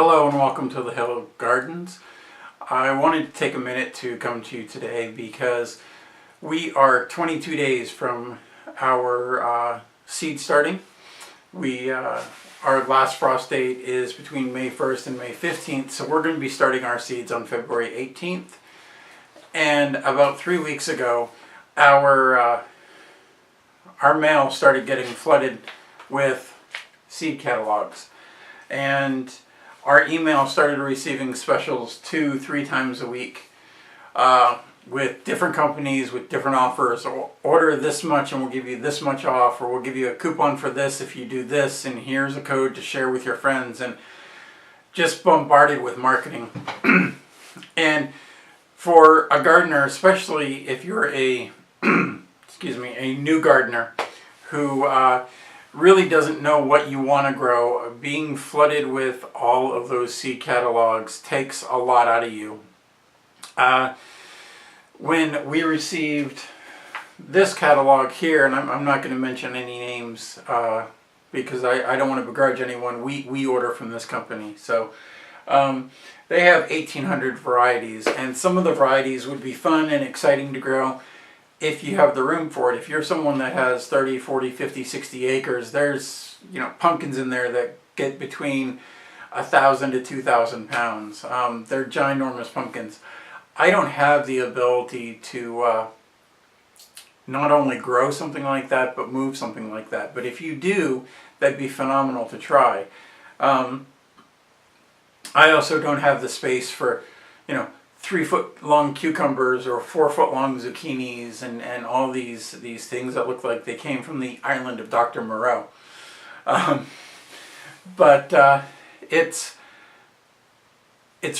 Hello and welcome to the Hill Gardens. I wanted to take a minute to come to you today because we are 22 days from our seed starting. Our last frost date is between May 1st and May 15th, so we're going to be starting our seeds on February 18th. And about 3 weeks ago, our mail started getting flooded with seed catalogs, and our email started receiving specials 2-3 times a week with different companies with different offers. Order this much and we'll give you this much off, or we'll give you a coupon for this if you do this, and here's a code to share with your friends, and just bombarded with marketing. And for a gardener, especially if you're a a new gardener who really doesn't know what you want to grow, being flooded with all of those seed catalogs takes a lot out of you. When we received this catalog here, and I'm not going to mention any names because I don't want to begrudge anyone, we order from this company. So they have 1,800 varieties, and some of the varieties would be fun and exciting to grow if you have the room for it. If you're someone that has 30, 40, 50, 60 acres, there's pumpkins in there that get between 1,000 to 2,000 pounds. They're ginormous pumpkins. I don't have the ability to not only grow something like that, but move something like that. But if you do, that'd be phenomenal to try. I also don't have the space for 3-foot long cucumbers or 4-foot long zucchinis and all these things that look like they came from the island of Dr. Moreau. But it's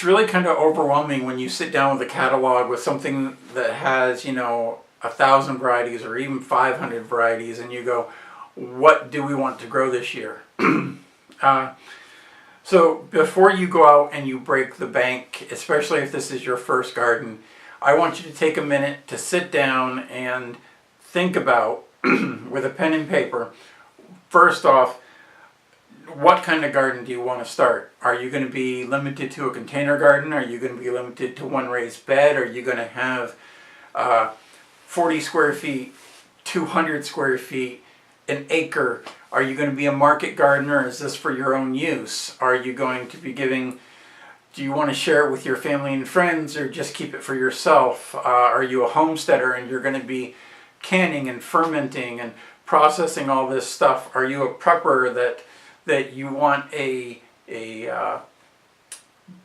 really kind of overwhelming when you sit down with a catalog with something that has 1,000 varieties or even 500 varieties, and you go, what do we want to grow this year? So before you go out and you break the bank, especially if this is your first garden, I want you to take a minute to sit down and think about, with a pen and paper, first off, what kind of garden do you want to start? Are you going to be limited to a container garden? Are you going to be limited to one raised bed? Are you going to have 40 square feet, 200 square feet, an acre? Are you going to be a market gardener? Is this for your own use? Are you going to be do you want to share it with your family and friends, or just keep it for yourself? Are you a homesteader and you're going to be canning and fermenting and processing all this stuff? Are you a prepper that you want a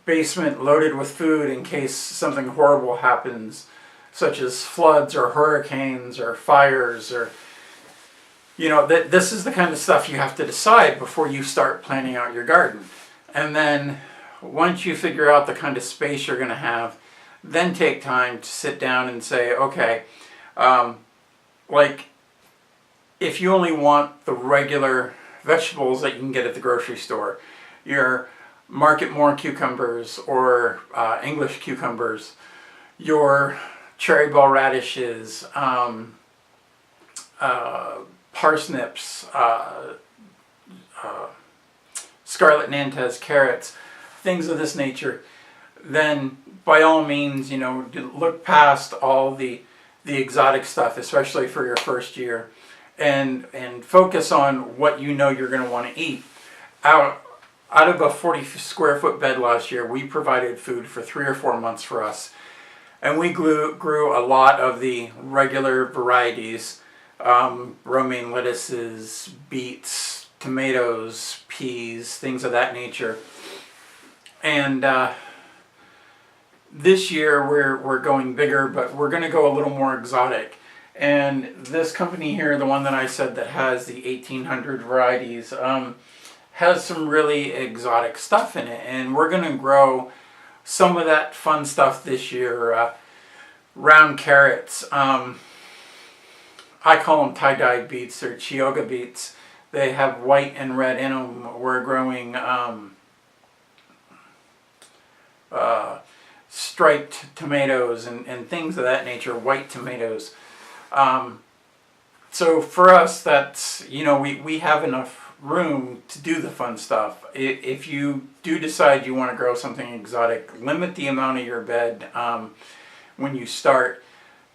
basement loaded with food in case something horrible happens, such as floods or hurricanes or fires, or this is the kind of stuff you have to decide before you start planning out your garden. And then once you figure out the kind of space you're going to have, then take time to sit down and say, okay, like if you only want the regular vegetables that you can get at the grocery store, your Market More cucumbers or English cucumbers, your cherry bell radishes, parsnips, scarlet Nantes carrots, things of this nature, then by all means, look past all the exotic stuff, especially for your first year, and focus on what you're going to want to eat. Out of a 40 square foot bed last year, we provided food for 3 or 4 months for us, and we grew a lot of the regular varieties. Romaine lettuces, beets, tomatoes, peas, things of that nature. And this year we're going bigger, but we're going to go a little more exotic. And this company here, the one that I said that has the 1,800 varieties, has some really exotic stuff in it. And we're going to grow some of that fun stuff this year. Round carrots. I call them tie-dyed beets, or Chioggia beets. They have white and red in them. We're growing striped tomatoes and things of that nature, white tomatoes. So for us, that's, we have enough room to do the fun stuff. If you do decide you want to grow something exotic, limit the amount of your bed when you start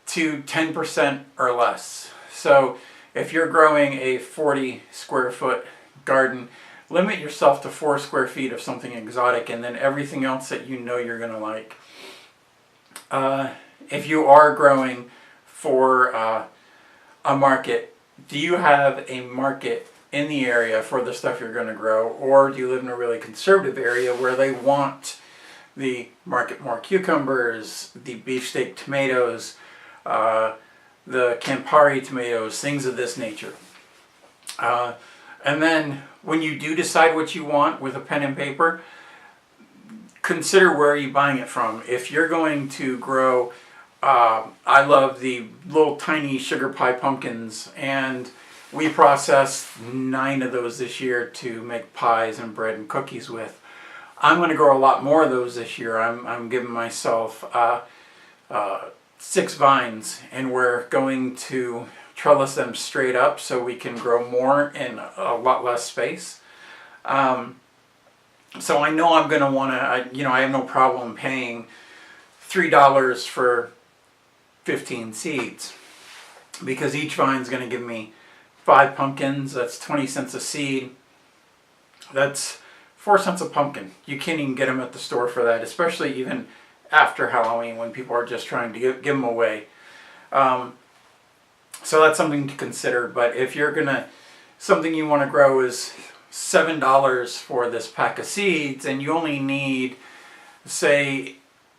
to 10% or less. So if you're growing a 40 square foot garden, limit yourself to 4 square feet of something exotic, and then everything else that you know you're going to like. If you are growing for a market, do you have a market in the area for the stuff you're going to grow, or do you live in a really conservative area where they want the Market More cucumbers, the beefsteak tomatoes, the Campari tomatoes, things of this nature? And then when you do decide what you want with a pen and paper, consider where you're buying it from. If you're going to grow, I love the little tiny sugar pie pumpkins, and we processed 9 of those this year to make pies and bread and cookies with. I'm going to grow a lot more of those this year. I'm giving myself 6 vines, and we're going to trellis them straight up so we can grow more in a lot less space. So I know I'm going to want to, I have no problem paying $3 for 15 seeds, because each vine is going to give me 5 pumpkins. That's 20 cents a seed. That's 4 cents a pumpkin. You can't even get them at the store for that, especially even after Halloween when people are just trying to give them away. So that's something to consider. But if you're something you want to grow is $7 for this pack of seeds, and you only need, say,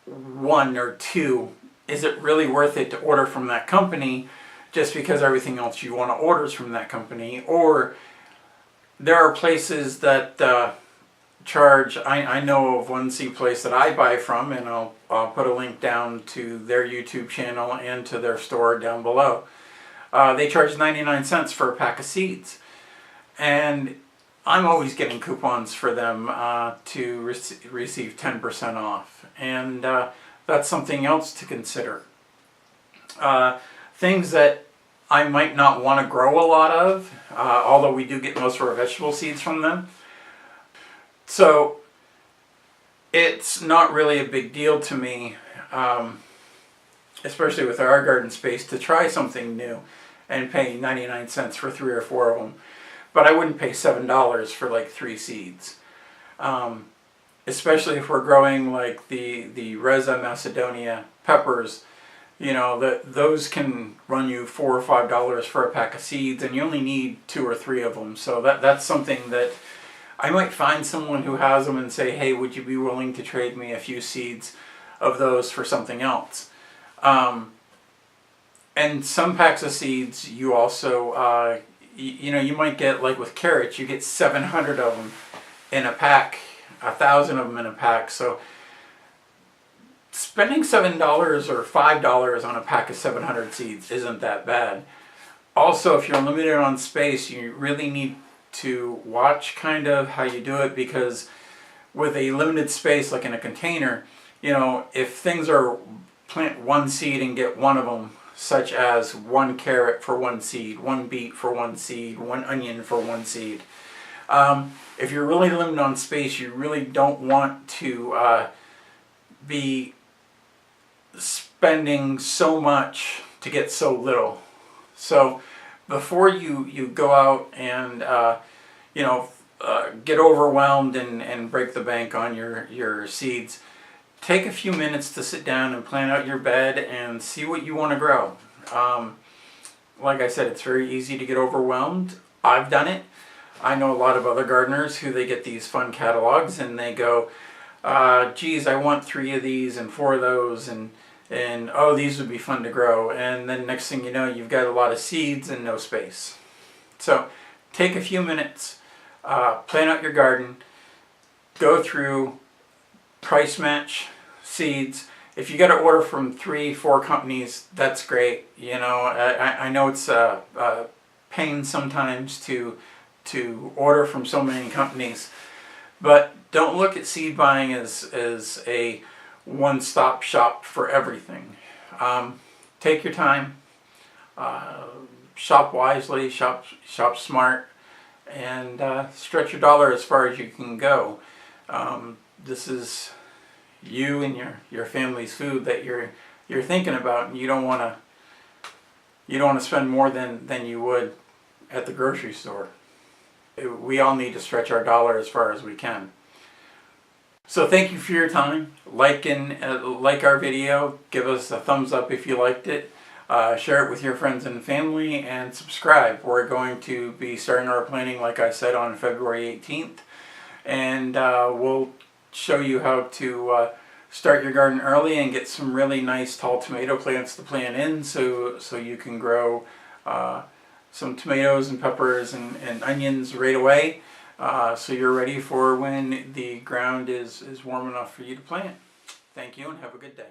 1 or 2, is it really worth it to order from that company just because everything else you want to order is from that company? Or there are places that charge, I know of one seed place that I buy from, and I'll put a link down to their YouTube channel and to their store down below. They charge 99 cents for a pack of seeds, and I'm always getting coupons for them to receive 10% off, and that's something else to consider. Things that I might not want to grow a lot of, although we do get most of our vegetable seeds from them. So it's not really a big deal to me, especially with our garden space, to try something new and pay 99 cents for 3 or 4 of them. But I wouldn't pay $7 for like 3 seeds. Especially if we're growing like the Reza Macedonia peppers, those can run you $4 or $5 for a pack of seeds, and you only need 2 or 3 of them. So that's something that I might find someone who has them and say, hey, would you be willing to trade me a few seeds of those for something else? And some packs of seeds you also, you might get, like with carrots, you get 700 of them in a pack, 1,000 of them in a pack. So spending $7 or $5 on a pack of 700 seeds isn't that bad. Also, if you're limited on space, you really need to watch kind of how you do it, because with a limited space like in a container, if things are plant 1 seed and get 1 of them, such as 1 carrot for 1 seed, 1 beet for 1 seed, 1 onion for 1 seed. If you're really limited on space, you really don't want to be spending so much to get so little. So before you go out and get overwhelmed and break the bank on your seeds, take a few minutes to sit down and plan out your bed and see what you want to grow. Like I said, it's very easy to get overwhelmed. I've done it. I know a lot of other gardeners who they get these fun catalogs and they go, geez, I want 3 of these and 4 of those, and oh, these would be fun to grow. And then next thing you know, you've got a lot of seeds and no space. So take a few minutes, plan out your garden, go through, price match seeds. If you got to order from 3-4 companies, that's great. I know it's a pain sometimes to order from so many companies, but don't look at seed buying as a one-stop shop for everything. Take your time, shop wisely, shop smart, and stretch your dollar as far as you can go. This is you and your family's food that you're thinking about, and you don't want to spend more than you would at the grocery store. We all need to stretch our dollar as far as we can. So thank you for your time. Like our video. Give us a thumbs up if you liked it. Share it with your friends and family, and subscribe. We're going to be starting our planting, like I said, on February 18th. And we'll show you how to start your garden early and get some really nice tall tomato plants to plant in, so you can grow some tomatoes and peppers and onions right away, so you're ready for when the ground is warm enough for you to plant. Thank you and have a good day.